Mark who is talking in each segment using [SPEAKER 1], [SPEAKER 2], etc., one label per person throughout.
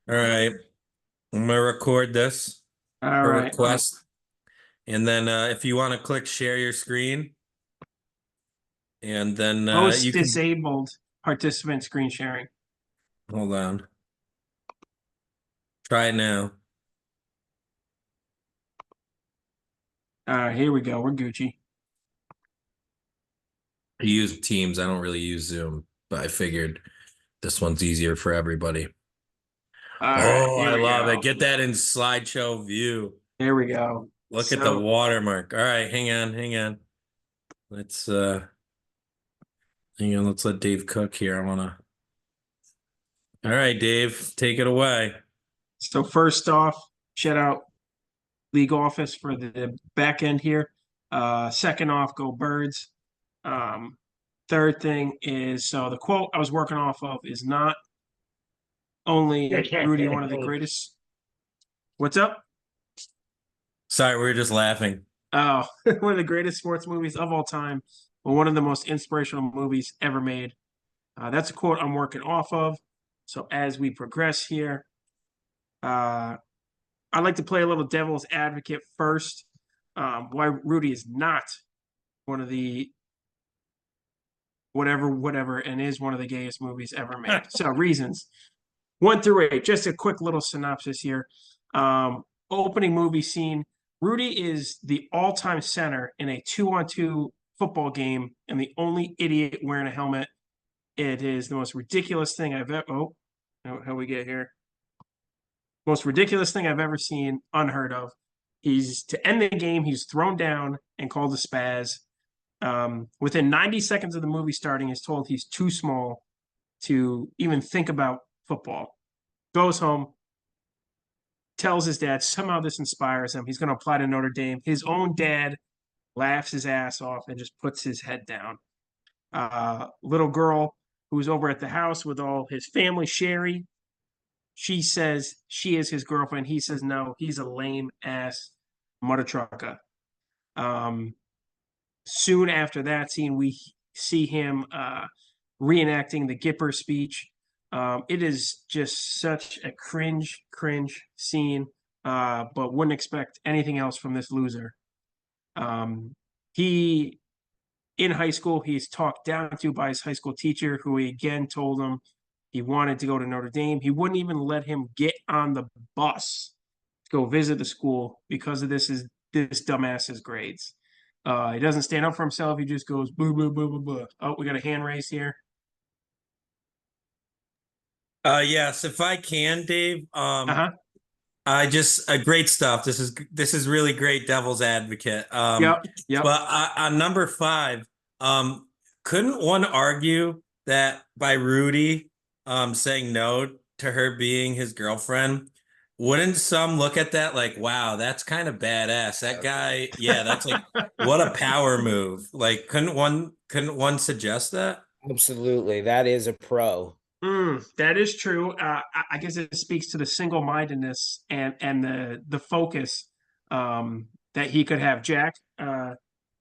[SPEAKER 1] All right. I'm gonna record this
[SPEAKER 2] All
[SPEAKER 1] per
[SPEAKER 2] right.
[SPEAKER 1] request. And then if you want to click share your screen, and then
[SPEAKER 2] Host
[SPEAKER 1] you can
[SPEAKER 2] disabled participant screen sharing.
[SPEAKER 1] hold on. Try it now.
[SPEAKER 2] All right, here we go. We're Gucci.
[SPEAKER 1] I use Teams. I don't really use Zoom, but I figured this one's easier for everybody.
[SPEAKER 2] All right,
[SPEAKER 1] Oh,
[SPEAKER 2] here
[SPEAKER 1] I
[SPEAKER 2] we
[SPEAKER 1] love it.
[SPEAKER 2] go.
[SPEAKER 1] Get that in slideshow view.
[SPEAKER 2] Here we go.
[SPEAKER 1] Look at the
[SPEAKER 2] So,
[SPEAKER 1] watermark. All right, hang on. Let's hang on, let's let Dave cook here. I wanna All right, Dave, take it away.
[SPEAKER 2] so first off, shout out league office for the back end here. Second off, go Birds. Um, Third thing is so the quote I was working off of is not only Rudy one of the greatest. What's up?
[SPEAKER 1] Sorry, we were just laughing.
[SPEAKER 2] Oh, one of the greatest sports movies of all time, but one of the most inspirational movies ever made. That's a quote I'm working off of. So as we progress here, uh, I'd like to play a little devil's advocate first. Why Rudy is not one of the whatever, and is one of the gayest movies ever made. So reasons 1 through 8. Just a quick little synopsis here. Opening movie scene. Rudy is the all-time center in a 2-on-2 football game and the only idiot wearing a helmet. It is the most ridiculous thing I've ever. Oh, how we get here? Most ridiculous thing I've ever seen. Unheard of. He's to end the game. He's thrown down and called a spaz. Within 90 seconds of the movie starting, he's told he's too small to even think about football. Goes home, tells his dad. Somehow this inspires him. He's going to apply to Notre Dame. His own dad laughs his ass off and just puts his head down. Little girl who's over at the house with all his family, Sherry. She says she is his girlfriend. He says no, he's a lame ass mother trucker. Um, Soon after that scene, we see him reenacting the Gipper speech. It is just such a cringe scene, but wouldn't expect anything else from this loser. He in high school, he's talked down to by his high school teacher, who he again told him he wanted to go to Notre Dame. He wouldn't even let him get on the bus to go visit the school because of this dumbass's grades. He doesn't stand up for himself. He just goes boo boo boo boo boo. Oh, we got a hand raise here.
[SPEAKER 1] Yes, if I can, Dave.
[SPEAKER 2] Uh huh.
[SPEAKER 1] Great stuff. This is really great devil's advocate.
[SPEAKER 2] Yep. Yep.
[SPEAKER 1] But on number five, um, couldn't one argue that by Rudy saying no to her being his girlfriend, wouldn't some look at that like, wow, that's kind of badass. That guy, yeah, that's like what a power move. Like, couldn't one suggest that?
[SPEAKER 3] Absolutely. That is a pro.
[SPEAKER 2] That is true. I guess it speaks to the single-mindedness and the focus that he could have. Jack,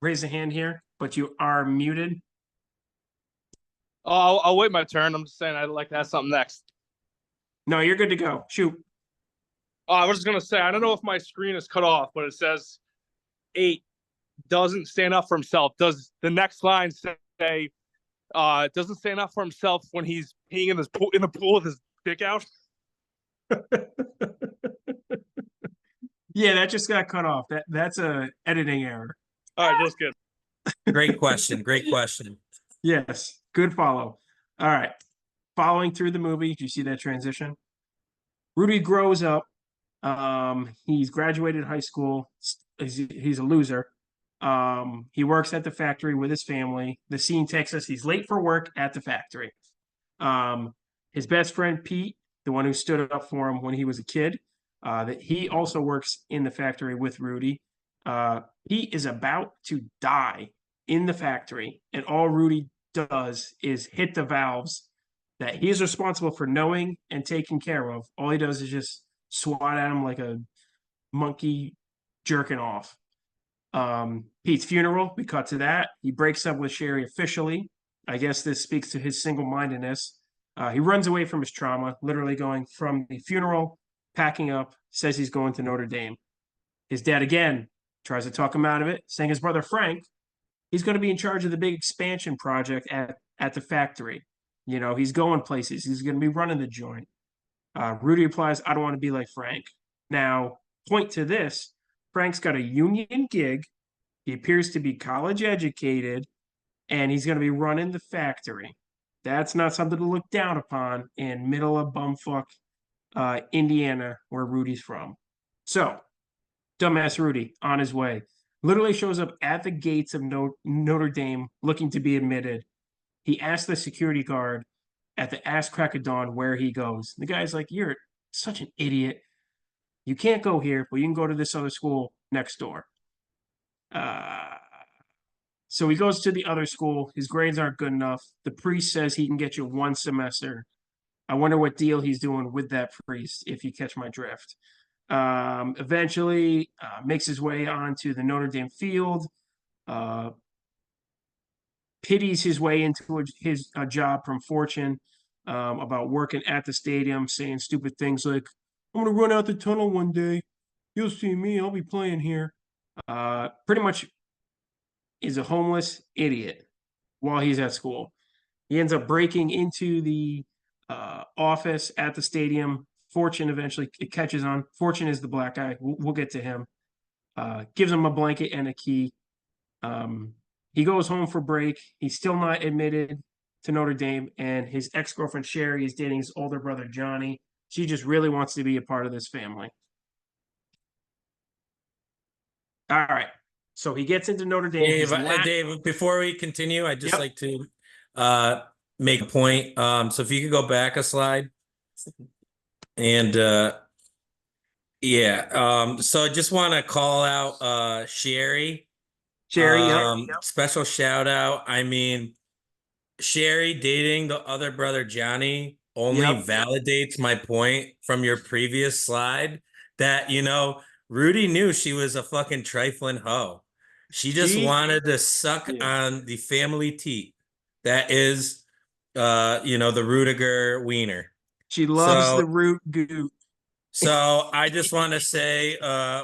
[SPEAKER 2] raise a hand here, but you are muted.
[SPEAKER 4] Oh, I'll wait my turn. I'm just saying I'd like to have something next.
[SPEAKER 2] No, you're good to go. Shoot.
[SPEAKER 4] Oh, I was just gonna say I don't know if my screen is cut off, but it says 8 doesn't stand up for himself. Does the next line say doesn't stand up for himself when he's peeing in the pool with his dick out?
[SPEAKER 2] Yeah, that just got cut off. That's a editing error.
[SPEAKER 4] All right, just good.
[SPEAKER 1] Great question. Great question.
[SPEAKER 2] Yes, good follow. All right. Following through the movie, do you see that transition? Rudy grows up. He's graduated high school. He's a loser. He works at the factory with his family. The scene takes us, he's late for work at the factory. His best friend, Pete, the one who stood up for him when he was a kid, that he also works in the factory with Rudy. Pete is about to die in the factory, and all Rudy does is hit the valves that he's responsible for knowing and taking care of. All he does is just swat at him like a monkey jerking off. Pete's funeral, we cut to that. He breaks up with Sherry officially. I guess this speaks to his single mindedness. He runs away from his trauma, literally going from the funeral, packing up, says he's going to Notre Dame. His dad again tries to talk him out of it, saying his brother Frank, he's going to be in charge of the big expansion project at the factory. You know, he's going places. He's going to be running the joint. Rudy replies, I don't want to be like Frank. Now, point to this, Frank's got a union gig. He appears to be college educated, and he's going to be running the factory. That's not something to look down upon in middle of bumfuck Indiana, where Rudy's from. So, dumbass Rudy on his way literally shows up at the gates of Notre Dame looking to be admitted. He asks the security guard at the ass crack of dawn where he goes. The guy's like, you're such an idiot. You can't go here, but you can go to this other school next door. So he goes to the other school. His grades aren't good enough. The priest says he can get you one semester. I wonder what deal he's doing with that priest, if you catch my drift. Eventually makes his way onto the Notre Dame field, pities his way into his job from Fortune about working at the stadium, saying stupid things like, I'm going to run out the tunnel one day. You'll see me. I'll be playing here. Pretty much is a homeless idiot while he's at school. He ends up breaking into the office at the stadium. Fortune eventually catches on. Fortune is the black guy. We'll get to him. Gives him a blanket and a key. He goes home for break. He's still not admitted to Notre Dame, and his ex-girlfriend Sherry is dating his older brother Johnny. She just really wants to be a part of this family. All right. So he gets into Notre Dame.
[SPEAKER 1] Dave, before we continue, I'd just like to make a point. So if you could go back a slide. And so I just want to call out Sherry. Special shout out. I mean, Sherry dating the other brother Johnny only validates my point from your previous slide that, you know, Rudy knew she was a fucking trifling hoe. She just wanted to suck on the family teat. That is, you know, the Rudiger wiener.
[SPEAKER 2] She loves the root goot.
[SPEAKER 1] So I just want to say,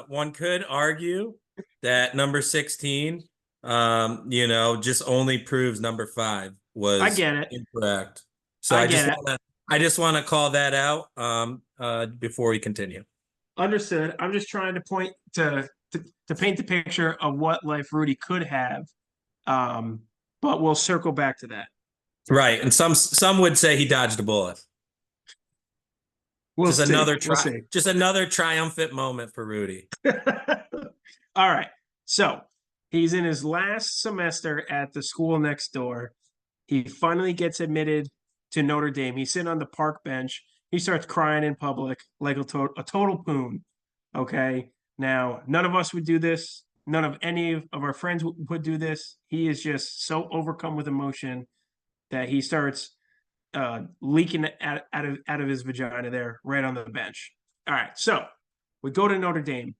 [SPEAKER 1] one could argue that number 16, you know, just only proves number 5 was incorrect. So I just want to call that out before we continue.
[SPEAKER 2] Understood. I'm just trying to point to paint the picture of what life Rudy could have. But we'll circle back to that.
[SPEAKER 1] Right. And some would say he dodged a bullet. Just another triumphant moment for Rudy.
[SPEAKER 2] All right. So he's in his last semester at the school next door. He finally gets admitted to Notre Dame. He's sitting on the park bench. He starts crying in public like a total poon. Okay. Now, none of us would do this. None of any of our friends would do this. He is just so overcome with emotion that he starts leaking out of his vagina there right on the bench. All right, so we go to Notre Dame.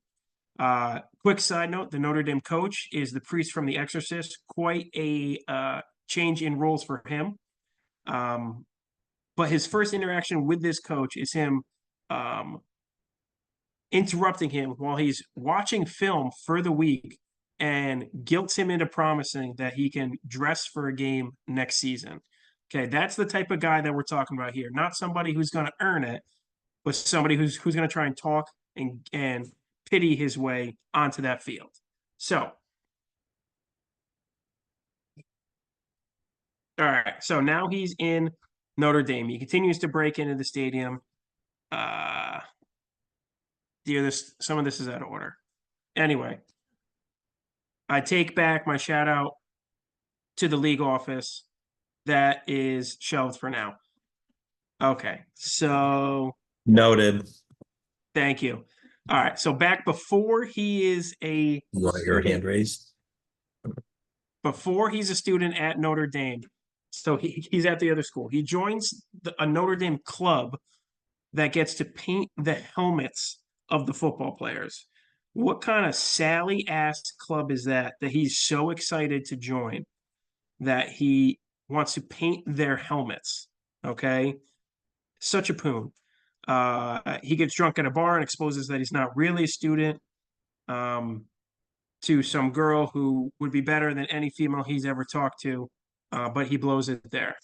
[SPEAKER 2] Quick side note, the Notre Dame coach is the priest from The Exorcist. Quite a change in roles for him. But his first interaction with this coach is him interrupting him while he's watching film for the week and guilts him into promising that he can dress for a game next season. Okay, that's the type of guy that we're talking about here. Not somebody who's going to earn it, but somebody who's going to try and talk and pity his way onto that field. So, all right. So now he's in Notre Dame. He continues to break into the stadium. Some of this is out of order. Anyway, I take back my shout out to the league office. That is shelved for now. Okay, so
[SPEAKER 1] noted.
[SPEAKER 2] Thank you. All right, so back before he is
[SPEAKER 1] you want your hand raised?
[SPEAKER 2] Before he's a student at Notre Dame, so he's at the other school. He joins a Notre Dame club that gets to paint the helmets of the football players. What kind of Sally ass club is that he's so excited to join that he wants to paint their helmets? Okay. Such a poon. He gets drunk at a bar and exposes that he's not really a student to some girl who would be better than any female he's ever talked to, but he blows it there.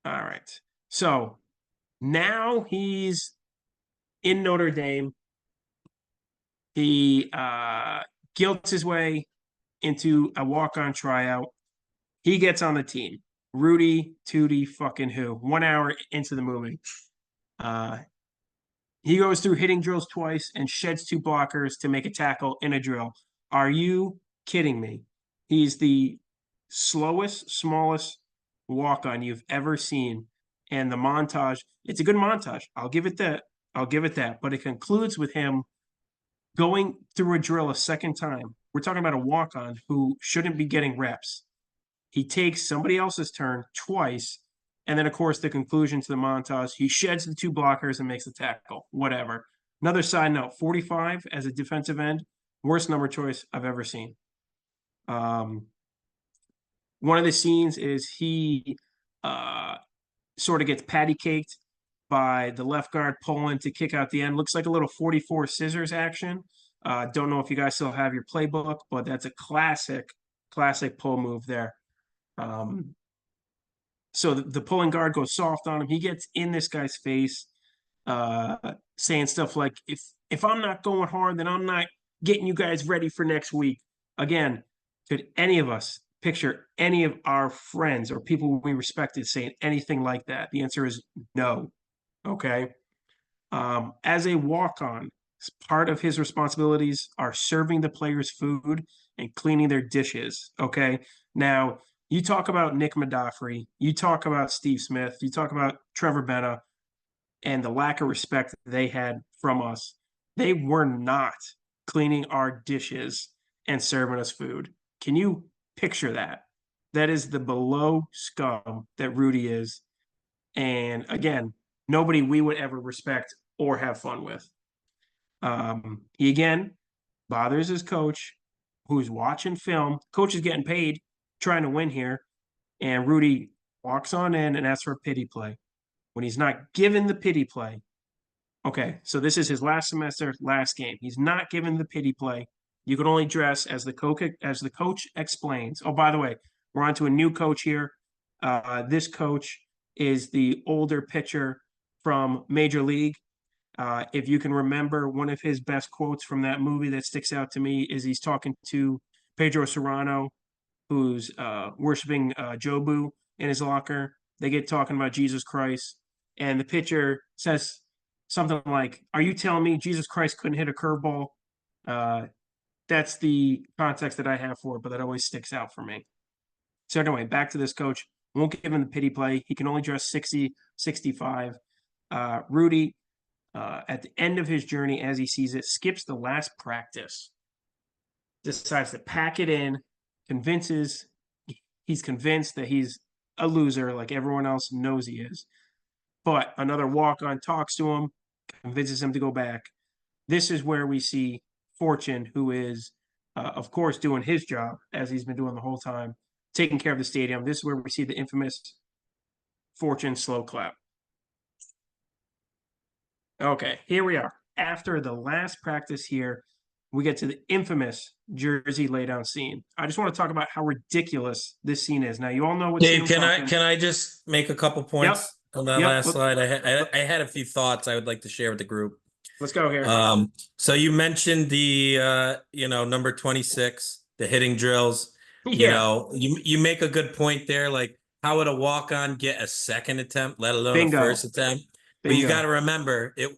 [SPEAKER 2] All right. So now he's in Notre Dame. He guilts his way into a walk-on tryout. He gets on the team. Rudy, Tootie, fucking who? 1 hour into the movie. He goes through hitting drills twice and sheds 2 blockers to make a tackle in a drill. Are you kidding me? He's the slowest, smallest walk-on you've ever seen. And the montage, it's a good montage. I'll give it that. I'll give it that. But it concludes with him going through a drill a second time. We're talking about a walk-on who shouldn't be getting reps. He takes somebody else's turn twice. And then, of course, the conclusion to the montage, he sheds the 2 blockers and makes the tackle. Whatever. Another side note, 45 as a defensive end, worst number choice I've ever seen. One of the scenes is he sort of gets patty caked by the left guard pulling to kick out the end. Looks like a little 44 scissors action. Don't know if you guys still have your playbook, but that's a classic pull move there. So the pulling guard goes soft on him. He gets in this guy's face, saying stuff like, if I'm not going hard, then I'm not getting you guys ready for next week. Again, could any of us picture any of our friends or people we respected saying anything like that? The answer is no. Okay. As a walk-on, part of his responsibilities are serving the players food and cleaning their dishes. Okay. Now, you talk about Nick Medafrey, you talk about Steve Smith, you talk about Trevor Bena, and the lack of respect they had from us. They were not cleaning our dishes and serving us food. Can you picture that? That is the below scum that Rudy is. And again, nobody we would ever respect or have fun with. He again bothers his coach, who's watching film. Coach is getting paid, trying to win here, and Rudy walks on in and asks for a pity play. When he's not given the pity play, okay, so this is his last semester, last game. He's not given the pity play. You can only dress as the coach explains. Oh, by the way, we're on to a new coach here. This coach is the older pitcher from Major League. If you can remember, one of his best quotes from that movie that sticks out to me is he's talking to Pedro Serrano, who's worshiping Jobu in his locker. They get talking about Jesus Christ, and the pitcher says something like, "Are you telling me Jesus Christ couldn't hit a curveball?" That's the context that I have for it, but that always sticks out for me. So anyway, back to this coach. Won't give him the pity play. He can only dress 60, 65. Rudy, at the end of his journey, as he sees it, skips the last practice, decides to pack it in, he's convinced that he's a loser, like everyone else knows he is. But another walk-on talks to him, convinces him to go back. This is where we see Fortune, who is, of course, doing his job, as he's been doing the whole time, taking care of the stadium. This is where we see the infamous Fortune slow clap. Okay, here we are. After the last practice here, we get to the infamous jersey laydown scene. I just want to talk about how ridiculous this scene is. Now, you all know what
[SPEAKER 1] Dave,
[SPEAKER 2] scene I'm
[SPEAKER 1] can I just make a couple points on that last slide? I had a few thoughts I would like to share with the group.
[SPEAKER 2] Let's go here.
[SPEAKER 1] So you mentioned the number 26, the hitting drills.
[SPEAKER 2] Yeah.
[SPEAKER 1] You make a good point there. Like, how would a walk-on get a second attempt, let alone
[SPEAKER 2] Bingo.
[SPEAKER 1] a first attempt? But you got to remember it.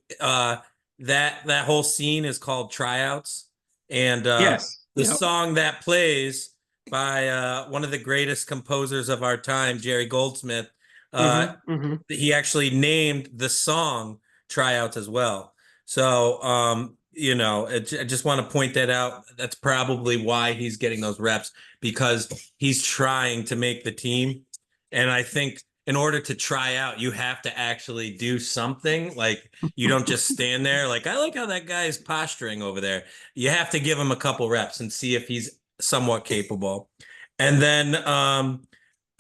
[SPEAKER 1] That whole scene is called Tryouts, and
[SPEAKER 2] yes,
[SPEAKER 1] the song that plays by one of the greatest composers of our time, Jerry Goldsmith. He actually named the song Tryouts as well. So I just want to point that out. That's probably why he's getting those reps, because he's trying to make the team. And I think in order to try out, you have to actually do something. Like, you don't just stand there. Like, I like how that guy is posturing over there. You have to give him a couple reps and see if he's somewhat capable. And then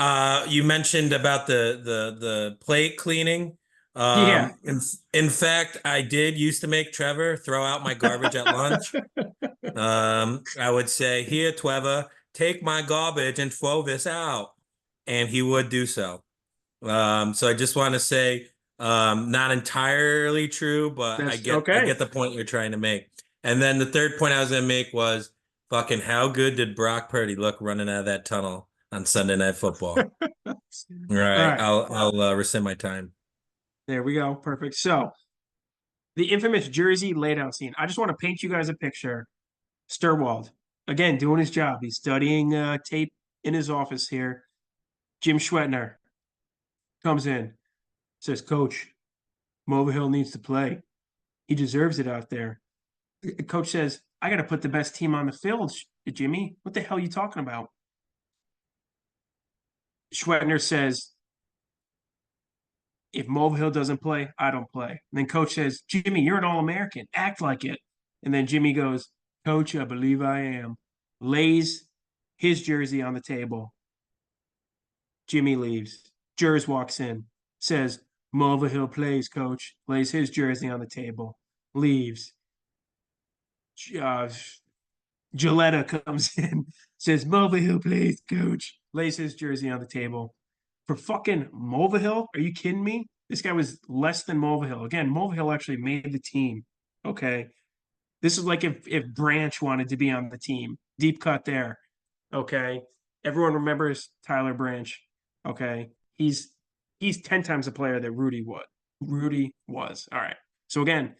[SPEAKER 1] You mentioned about the plate cleaning.
[SPEAKER 2] Yeah.
[SPEAKER 1] In fact, I did used to make Trevor throw out my garbage at lunch. I would say, "Here, Trevor, take my garbage and throw this out," and he would do so. So I just want to say, not entirely true, but
[SPEAKER 2] That's
[SPEAKER 1] I
[SPEAKER 2] okay.
[SPEAKER 1] get the point you're trying to make. And then the third point I was gonna make was fucking how good did Brock Purdy look running out of that tunnel on Sunday Night Football?
[SPEAKER 2] All
[SPEAKER 1] All right,
[SPEAKER 2] right.
[SPEAKER 1] I'll rescind my time.
[SPEAKER 2] There we go. Perfect. So the infamous Jersey laydown scene. I just want to paint you guys a picture. Sturwald, again, doing his job. He's studying tape in his office here. Jim Schwetner comes in, says, Coach, Mulvihill needs to play. He deserves it out there. The coach says, I got to put the best team on the field, Jimmy. What the hell are you talking about? Schwetner says, if Mulvihill doesn't play, I don't play. And then coach says, Jimmy, you're an All-American. Act like it. And then Jimmy goes, Coach, I believe I am. Lays his jersey on the table. Jimmy leaves. Jers walks in, says, Mulvihill plays, coach. Lays his jersey on the table. Leaves. Uh, Gilletta comes in, says, Mulvihill plays, coach. Lays his jersey on the table. For fucking Mulvihill? Are you kidding me? This guy was less than Mulvihill. Again, Mulvihill actually made the team. Okay. This is like if Branch wanted to be on the team. Deep cut there. Okay. Everyone remembers Tyler Branch. Okay. He's 10 times the player that Rudy was. Rudy was. All right. So again,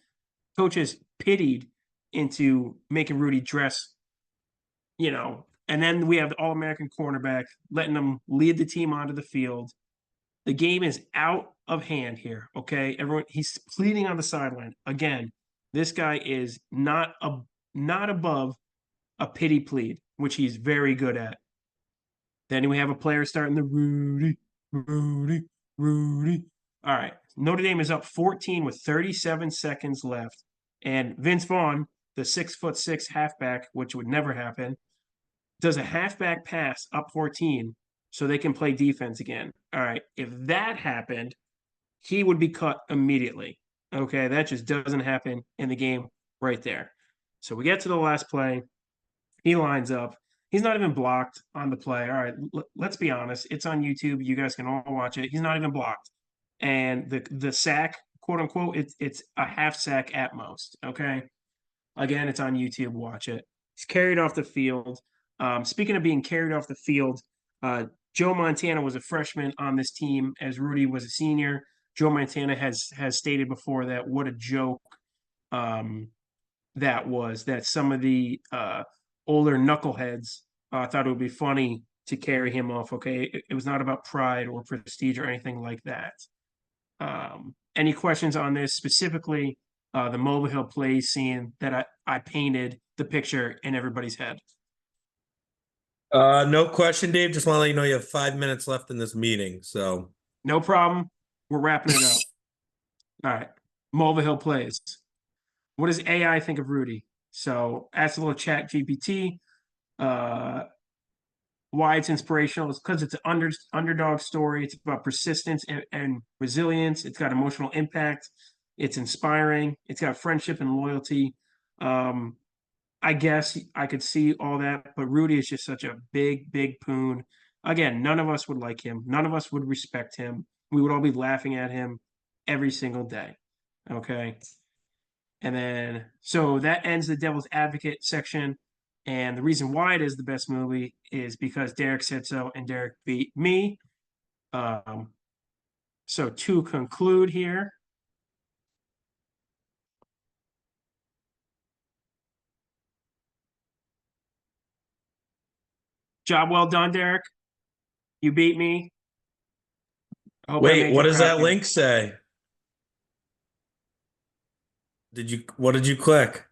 [SPEAKER 2] coaches pitied into making Rudy dress, and then we have the All-American cornerback letting them lead the team onto the field. The game is out of hand here. Okay. Everyone, he's pleading on the sideline. Again, this guy is not above a pity plead, which he's very good at. Then we have a player starting the Rudy, Rudy, Rudy. All right. Notre Dame is up 14 with 37 seconds left. And Vince Vaughn, the 6'6" halfback, which would never happen, does a halfback pass up 14 so they can play defense again. All right. If that happened, he would be cut immediately. Okay. That just doesn't happen in the game right there. So we get to the last play. He lines up. He's not even blocked on the play. All right, let's be honest. It's on YouTube. You guys can all watch it. He's not even blocked. And the sack, quote unquote, it's a half sack at most. Okay. Again, it's on YouTube. Watch it. He's carried off the field. Speaking of being carried off the field, Joe Montana was a freshman on this team as Rudy was a senior. Joe Montana has stated before that what a joke that was, that some of the older knuckleheads thought it would be funny to carry him off. Okay. It was not about pride or prestige or anything like that. Any questions on this, specifically the Mulvihill play scene that I painted the picture in everybody's head?
[SPEAKER 1] No question, Dave. Just want to let you know you have 5 minutes left in this meeting. So
[SPEAKER 2] No problem. We're wrapping it up. All right. Mulvihill plays. What does AI think of Rudy? So ask a little chat GPT. Why it's inspirational is because it's an underdog story. It's about persistence and resilience. It's got emotional impact. It's inspiring. It's got friendship and loyalty. I guess I could see all that, but Rudy is just such a big poon. Again, none of us would like him. None of us would respect him. We would all be laughing at him every single day. Okay. And then, so that ends the Devil's Advocate section. And the reason why it is the best movie is because Derek said so, and Derek beat me. So to conclude here, job well done, Derek. You beat me. I hope I
[SPEAKER 1] wait,
[SPEAKER 2] made
[SPEAKER 1] what
[SPEAKER 2] you
[SPEAKER 1] does
[SPEAKER 2] proud,
[SPEAKER 1] that
[SPEAKER 2] Derek.
[SPEAKER 1] link say? What did you click?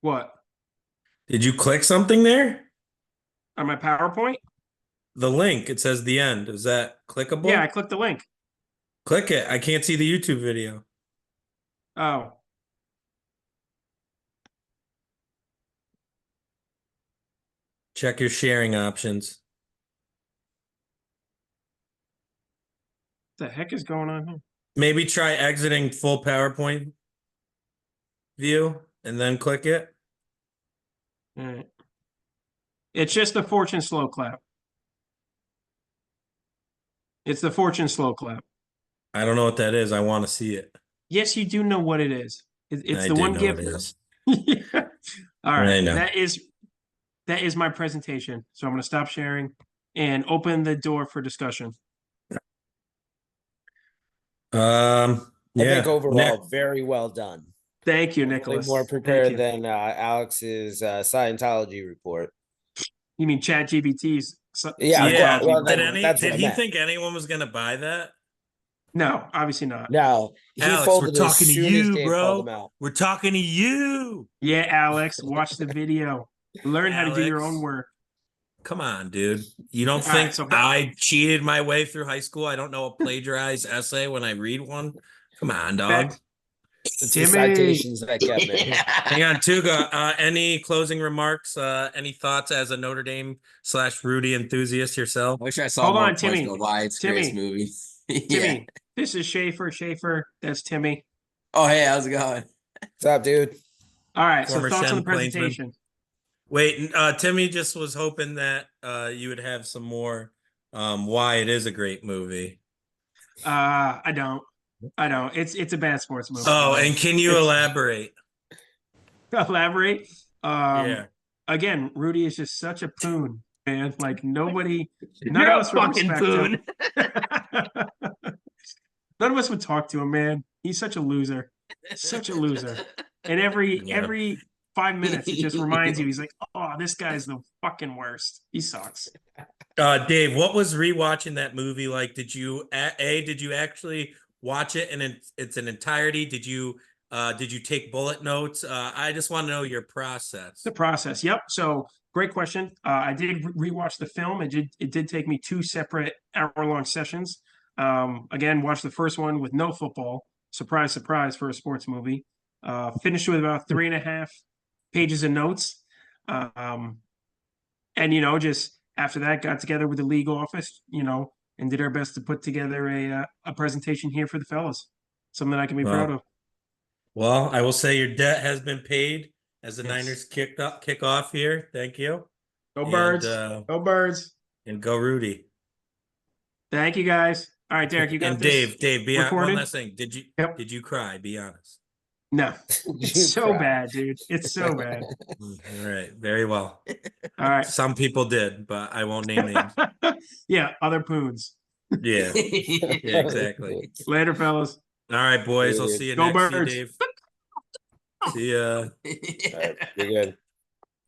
[SPEAKER 2] What?
[SPEAKER 1] Did you click something there?
[SPEAKER 2] On my PowerPoint?
[SPEAKER 1] The link, it says the end. Is that
[SPEAKER 2] Yeah, I
[SPEAKER 1] clickable?
[SPEAKER 2] clicked the link.
[SPEAKER 1] Click it. I can't see the YouTube video.
[SPEAKER 2] Oh,
[SPEAKER 1] Check your sharing options.
[SPEAKER 2] the heck is going on here?
[SPEAKER 1] Maybe try exiting full PowerPoint view and then click it.
[SPEAKER 2] All right. It's just the fortune slow clap. It's the fortune slow clap.
[SPEAKER 1] I don't know what that is. I want to see it.
[SPEAKER 2] Yes, you do know what it is. It's
[SPEAKER 1] I
[SPEAKER 2] the
[SPEAKER 1] do
[SPEAKER 2] one
[SPEAKER 1] know
[SPEAKER 2] gift.
[SPEAKER 1] what it is.
[SPEAKER 2] Yeah. All
[SPEAKER 1] I
[SPEAKER 2] right.
[SPEAKER 1] know.
[SPEAKER 2] That is my presentation. So I'm going to stop sharing and open the door for discussion.
[SPEAKER 3] I
[SPEAKER 1] Yeah.
[SPEAKER 3] think overall, very well done.
[SPEAKER 2] Thank you,
[SPEAKER 3] Definitely
[SPEAKER 2] Nicholas.
[SPEAKER 3] more
[SPEAKER 2] Thank
[SPEAKER 3] prepared
[SPEAKER 2] you.
[SPEAKER 3] than Alex's Scientology report.
[SPEAKER 2] You mean Chat GBT's?
[SPEAKER 3] Yeah,
[SPEAKER 1] Yeah.
[SPEAKER 3] well,
[SPEAKER 1] Did
[SPEAKER 3] that's what I
[SPEAKER 1] he
[SPEAKER 3] meant.
[SPEAKER 1] think anyone was gonna buy that?
[SPEAKER 2] No, obviously not.
[SPEAKER 3] No, he
[SPEAKER 1] Alex,
[SPEAKER 3] folded
[SPEAKER 1] we're
[SPEAKER 3] as
[SPEAKER 1] talking to
[SPEAKER 3] soon as
[SPEAKER 1] you,
[SPEAKER 3] Dave called him
[SPEAKER 1] bro.
[SPEAKER 3] out.
[SPEAKER 1] We're talking to you.
[SPEAKER 2] Yeah, Alex, watch the video. Learn how to do your
[SPEAKER 1] Alex.
[SPEAKER 2] own work.
[SPEAKER 1] Come on, dude. You don't
[SPEAKER 2] All right,
[SPEAKER 1] think
[SPEAKER 2] so
[SPEAKER 1] I cheated my way through high school? I don't know a plagiarized essay when I read one. Come on, dog.
[SPEAKER 2] back.
[SPEAKER 3] It's the
[SPEAKER 2] Timmy.
[SPEAKER 3] citations that get me.
[SPEAKER 1] Hang on, Tuga. Any closing remarks? Any thoughts as a Notre Dame / Rudy enthusiast yourself?
[SPEAKER 5] I wish I saw
[SPEAKER 2] Hold
[SPEAKER 5] more
[SPEAKER 2] on,
[SPEAKER 5] points
[SPEAKER 2] Timmy.
[SPEAKER 5] go by. It's a great
[SPEAKER 2] Timmy.
[SPEAKER 5] movie. Yeah.
[SPEAKER 2] Timmy, this is Schaefer. Schaefer, that's Timmy.
[SPEAKER 5] Oh, hey, how's it going?
[SPEAKER 3] What's up, dude?
[SPEAKER 2] All right,
[SPEAKER 1] Former
[SPEAKER 2] so thoughts on
[SPEAKER 1] Shen
[SPEAKER 2] the presentation.
[SPEAKER 1] Wait, Timmy just was hoping that you would have some more why it is a great movie.
[SPEAKER 2] I don't. It's a bad sports movie.
[SPEAKER 1] Oh,
[SPEAKER 2] guys.
[SPEAKER 1] and can you
[SPEAKER 2] It's-
[SPEAKER 1] elaborate?
[SPEAKER 2] elaborate?
[SPEAKER 1] Yeah.
[SPEAKER 2] Again, Rudy is just such a poon, man. Like none
[SPEAKER 1] You're
[SPEAKER 2] of
[SPEAKER 1] a
[SPEAKER 2] us would
[SPEAKER 1] fucking
[SPEAKER 2] respect
[SPEAKER 1] poon.
[SPEAKER 2] him. None of us would talk to him, man. He's such a loser. Such a loser. And every 5 minutes, it just reminds you. He's like, "Oh, this guy's the fucking worst. He sucks."
[SPEAKER 1] Dave, what was rewatching that movie like? Did you did you actually watch it in its entirety? Did you take bullet notes? I just want to know your process.
[SPEAKER 2] The process. Yep. So great question. I did rewatch the film. It did take me 2 separate hour-long sessions. Again, watched the first one with no football. Surprise, surprise for a sports movie. Finished with about 3.5 pages of notes. And just after that, got together with the league office, and did our best to put together a presentation here for the fellas. Something I can be proud of.
[SPEAKER 1] Well, I will say your debt has been paid as the
[SPEAKER 2] Yes.
[SPEAKER 1] Niners kick off here. Thank you.
[SPEAKER 2] Go Birds. Go Birds.
[SPEAKER 1] And go Rudy.
[SPEAKER 2] Thank you, guys. All right, Derek, you got
[SPEAKER 1] And
[SPEAKER 2] this.
[SPEAKER 1] Dave, be honest. One
[SPEAKER 2] recorded?
[SPEAKER 1] last thing. Did you cry? Be honest.
[SPEAKER 2] No,
[SPEAKER 3] You
[SPEAKER 2] it's so
[SPEAKER 3] cry.
[SPEAKER 2] bad, dude. It's so bad.
[SPEAKER 1] All right. Very well.
[SPEAKER 2] All right.
[SPEAKER 1] Some people did, but I won't name names.
[SPEAKER 2] Yeah, other poons.
[SPEAKER 1] Yeah. Yeah, exactly.
[SPEAKER 2] Later, fellas.
[SPEAKER 1] All right, boys. I'll see you
[SPEAKER 2] Go
[SPEAKER 1] next year,
[SPEAKER 2] Birds.
[SPEAKER 1] Dave. See ya.
[SPEAKER 3] All right, you're good.